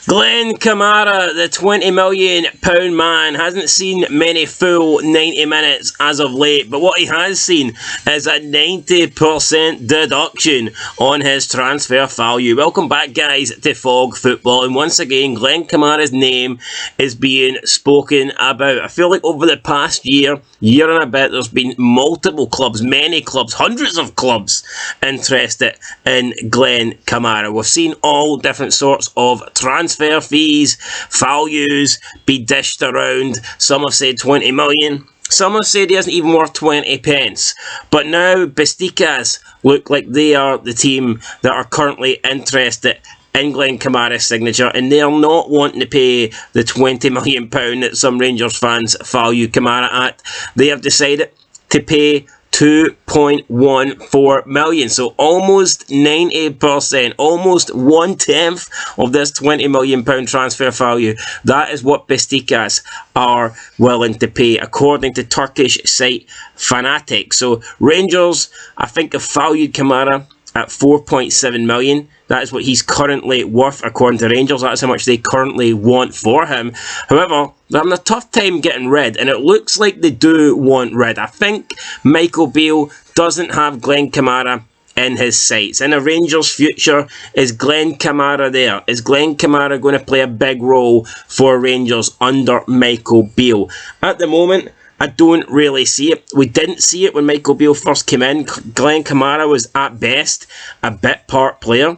Glen Kamara, the £20 million man, hasn't seen many full 90 minutes as of late, but what he has seen is a 90% deduction on his transfer value. Welcome back, guys, to Fog Football, and once again, Glen Kamara's name is being spoken about. I feel like over the past year and a bit, there's been multiple clubs, many clubs, hundreds of clubs interested in Glen Kamara. We've seen all different sorts of transfer fees, values be dished around. Some have said 20 million. Some have said he isn't even worth 20 pence. But now Bestikas look like they are the team that are currently interested in Glen Kamara's signature, and they are not wanting to pay the £20 million that some Rangers fans value Kamara at. They have decided to pay 2.14 million, so almost 90%, almost 1/10 of this £20 million transfer value. That is what Bestikas are willing to pay, according to Turkish site Fanatic. So Rangers, I think, have valued Kamara at 4.7 million. That is what he's currently worth, according to Rangers. That's how much they currently want for him. However, they're having a tough time getting rid, and it looks like they do want rid. I think Michael Beale doesn't have Glen Kamara in his sights. In a Rangers future, is Glen Kamara there? Is Glen Kamara going to play a big role for Rangers under Michael Beale? At the moment, I don't really see it. We didn't see it when Michael Beale first came in. Glen Kamara was at best a bit part player,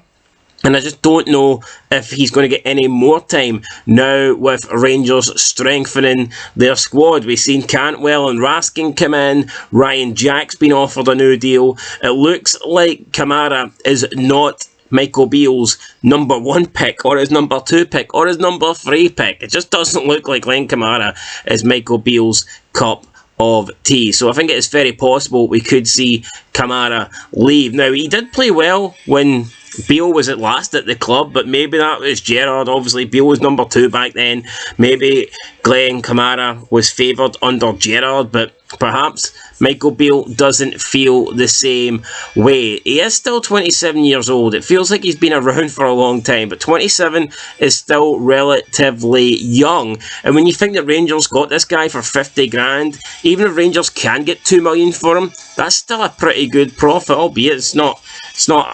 and I just don't know if he's going to get any more time now with Rangers strengthening their squad. We've seen Cantwell and Raskin come in. Ryan Jack's been offered a new deal. It looks like Kamara is not Michael Beale's number 1 pick, or his number 2 pick, or his number 3 pick. It just doesn't look like Glen Kamara is Michael Beale's cup of tea. So I think it is very possible we could see Kamara leave. Now, he did play well when Beale was at last at the club, but maybe that was Gerrard. Obviously, Beale was number 2 back then. Maybe Glen Kamara was favoured under Gerrard, but perhaps Michael Beale doesn't feel the same way. He is still 27 years old. It feels like he's been around for a long time, but 27 is still relatively young. And when you think that Rangers got this guy for 50 grand, even if Rangers can get 2 million for him, that's still a pretty good profit, albeit it's not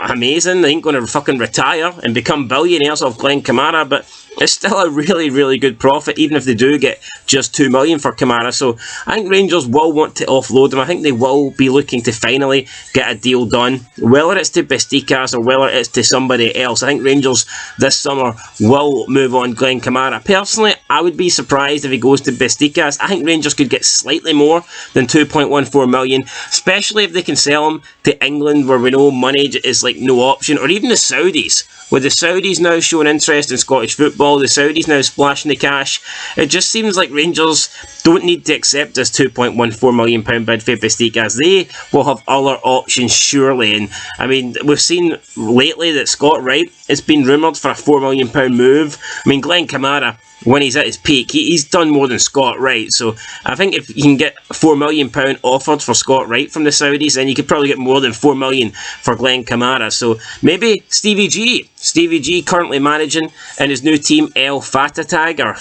amazing. They ain't going to fucking retire and become billionaires off Glen Kamara, but it's still a really, really good profit, even if they do get just 2 million for Kamara. So I think Rangers will want to offload him. I think they will be looking to finally get a deal done, whether it's to Bestikas or whether it's to somebody else. I think Rangers this summer will move on Glen Kamara. Personally, I would be surprised if he goes to Bestikas. I think Rangers could get slightly more than 2.14 million, especially if they can sell him to England, where we know money is like no option, or even the Saudis. With the Saudis now showing interest in Scottish football, the Saudis now splashing the cash, it just seems like Rangers don't need to accept this £2.14 million bid for Bestikas. They will have other options, surely. And I mean, we've seen lately that Scott Wright has been rumoured for a £4 million move. I mean, Glen Kamara, when he's at his peak, he's done more than Scott Wright. So I think if you can get £4 million offered for Scott Wright from the Saudis, then you could probably get more than $4 million for Glen Kamara. So maybe Stevie G currently managing in his new team El Fatatag, or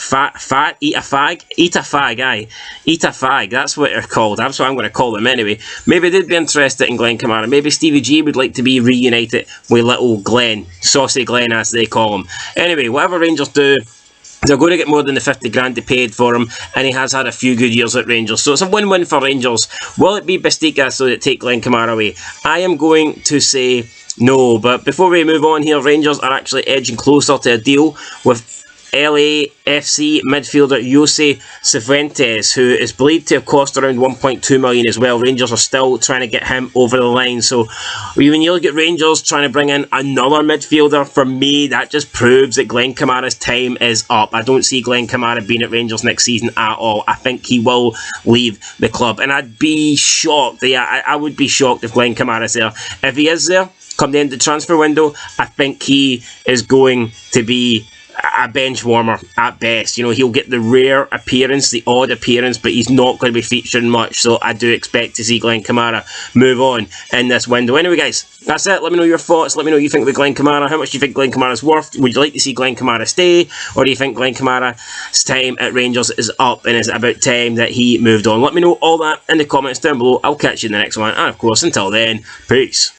Etafag, that's what they're called. That's what I'm going to call them anyway. Maybe they'd be interested in Glen Kamara. Maybe Stevie G would like to be reunited with little Glen, Saucy Glen as they call him. Anyway, whatever Rangers do, they're going to get more than the 50 grand they paid for him, and he has had a few good years at Rangers. So it's a win-win for Rangers. Will it be Bestikas so that take Glen Kamara away? I am going to say no, but before we move on here, Rangers are actually edging closer to a deal with LAFC midfielder Jose Cifuentes, who is believed to have cost around 1.2 million as well. Rangers are still trying to get him over the line. So when you look at Rangers trying to bring in another midfielder, for me, that just proves that Glen Kamara's time is up. I don't see Glen Kamara being at Rangers next season at all. I think he will leave the club, and I'd be shocked. Yeah, I would be shocked if Glen Kamara's there. If he is there come the end of the transfer window, I think he is going to be a bench warmer at best. You know, he'll get the rare appearance, the odd appearance, but he's not going to be featuring much. So I do expect to see Glen Kamara move on in this window. Anyway, guys, that's it. Let me know your thoughts. Let me know what you think about Glen Kamara. How much do you think Glen Kamara's worth? Would you like to see Glen Kamara stay? Or do you think Glen Kamara's time at Rangers is up and it's about time that he moved on? Let me know all that in the comments down below. I'll catch you in the next one. And of course, until then, peace.